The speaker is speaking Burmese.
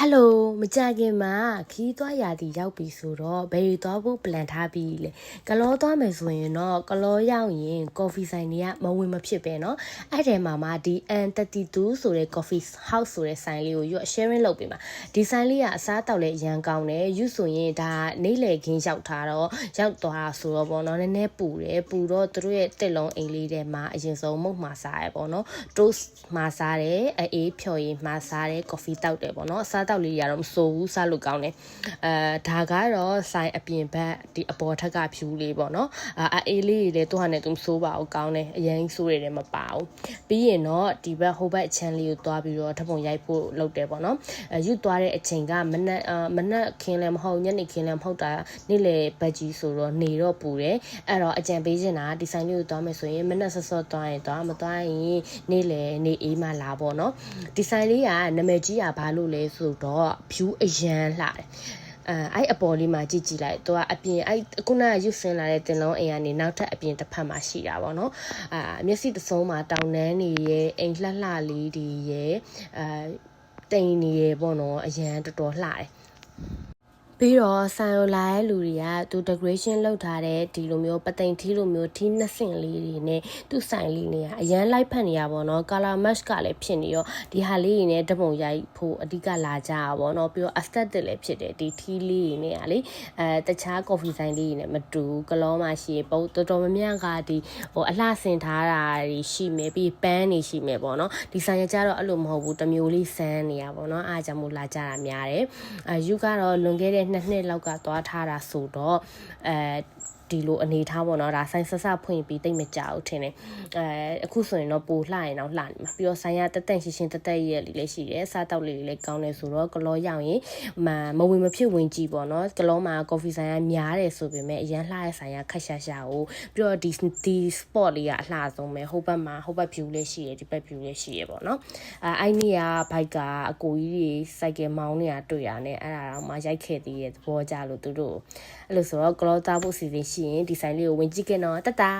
Hello မကြခင်မှာခီးသွားရာတီရောက်ပြီဆိုတော့ဘယ်ရီသွားဖို့ plan ထားပြီးလဲကလောသွားမယ်ဆိုရင်တော့ကလောရောက်ရင် coffee ဆိုင်တွေကမဝင်မဖြစ်ပဲเนาะအဲ့ထဲမှာဒီ N32 ဆိုတဲ့ coffee house ဆိုတဲ့ဆိုင်လေးကိုရွတ် sharing လုပ်ပေးမှာဒီဆိုင်လေးကအစားတောက်လဲရန်ကောင်းတယ်ယူဆိုရင်ဒါနေလေခင်းရောက်ထားတော့ရောက်သွားဆိုတော့ပေါ့เนาะနည်းနည်းပူတယ်ပူတော့သူတို့ရဲ့တစ်လုံးအိမ်လေးထဲမှာအရင်ဆုံးမုတ်မှာစားရပေါ့เนาะ toast မှာစားတယ်အေးဖြော်ရည်မှာစားတယ် coffee တောက်တယ်ပေါ့เนาะစားတောက်လေးရတော့မစိုးဘူးစားလို့ကောင်းတယ်ဒါကတော့ဆိုင်အပြင်ဘက်ဒီအပေါ်ထက်ကဖြူလေးပေါ့နော်အေးလေးတွေလည်းသူ့ဟာနဲ့သူမစိုးပါဘူးကောင်းတယ်အရင်စိုးရတယ်မပါဘူးပြီးရင်တော့ဒီဘက်ဟိုဘက်အချမ်းလေးကိုသွားပြီးတော့ဓာတ်ပုံရိုက်ဖို့လုပ်တယ်ပေါ့နော်ယူသွားတဲ့အချိန်ကမနက်ခင်းလည်းမဟုတ်ညနေခင်းလည်းမဟုတ်တာနေ့လေဘက်ကြီးဆိုတော့နေတော့ပူတယ်အဲ့တော့အကြံပေးချင်တာဒီဆိုင်လေးကိုသွားမယ်ဆိုရင်မနက်စောစောသွားရင်သွားမသွားရင်နေ့လေနေအေးမှလာပေါ့နော်ဒီဆိုင်လေးကနာမည်ကြီးอ่ะဘာလို့လဲဆိုတော့ဖြူအရန်လှတယ်အဲ့အပေါ်လေးမှာကြည့်လိုက်သူကအပြင်အဲ့ခုနကယူဆင်းလာတဲ့တင်လုံးအိမ်ကနေနောက်ထပ်အပြင်တစ်ဖက်မှာရှိတာပေါ့နော်မျက်စိတစ်စုံမှာတောင်နှန်းနေရဲ့အိမ်လှလေးတွေရဲ့တိမ်နေရဲ့ပေါ့နော်အရန်တော်တော်လှတယ်ပြီးတော့ဆိုင်ရိုလာရဲ့လူတွေကသူ decoration လုပ်ထားတဲ့ဒီလိုမျိုးပသိမ်ထီးလိုမျိုးထီးနှစ်ဆင့်လေးတွေနဲ့သူ့ဆိုင်လေးတွေကအရန်လိုက်ဖက်နေရပါတော့ color match ကလည်းဖြစ်နေရောဒီဟာလေးတွေနဲ့ဓာတ်ပုံရိုက်ဖို့အဓိကလာကြတာပေါ့နော်ပြီးတော့ aesthetic လည်းဖြစ်တယ်ဒီထီးလေးတွေနဲ့ကလေတခြား coffee ဆိုင်လေးတွေနဲ့မတူကလောမှရှိရပုံတော်တော်များများကဒီဟိုအလှဆင်ထားတာတွေရှိမယ်ပြီးပန်းတွေရှိမယ်ပေါ့နော်ဒီဆိုင်ရကြတော့အဲ့လိုမဟုတ်ဘူးတစ်မျိုးလေးစမ်းနေရပါတော့အားကြောင့်မို့လာကြတာများတယ်ယူကတော့လွန်ခဲ့တဲ့2 နှစ်လောက်ကသွားထားတာဆိုတော့ဒီလိုအနေထားပေါ့နော်ဒါဆိုင်ဆက်ဆက်ဖွင့်ပြီးတိတ်မကြဘူးထင်တယ်အခုဆိုရင်တော့ပိုလှရင်တော့လှနေမှာပြီးတော့ဆိုင်ရတက်ရှင်းတက်ရဲ့လေးလည်းရှိတယ်စားတောက်လေးလည်းကောင်းတယ်ဆိုတော့ကလောရောက်ရင်မဝင်မဖြစ်ဝင်ကြည့်ပေါ့နော်ကလောမှာ coffee ဆိုင်ရများတယ်ဆိုပေမဲ့အရန်လှတဲ့ဆိုင်ရခက်ရှာကိုပြီးတော့ဒီ spot လေးကအလှဆုံးပဲဟိုဘက်မှာဟိုဘက် view လေးရှိရဒီဘက် view လေးရှိရပေါ့နော်အဲ့နေ့ကဘိုက်ကအကိုကြီးတွေစိုက်ကယ်မောင်းနေတာတွေ့ရတယ်အဲ့ဒါတော့မှရိုက်ခဲ့သေးရဲ့သဘောကြလို့သူတို့အဲ့လိုဆိုတော့ကလောသားဖို့စီစဉ်ရှိရင်ဒီဆိုင်လေးကိုဝင်ကြည့်ကြတော့တတာ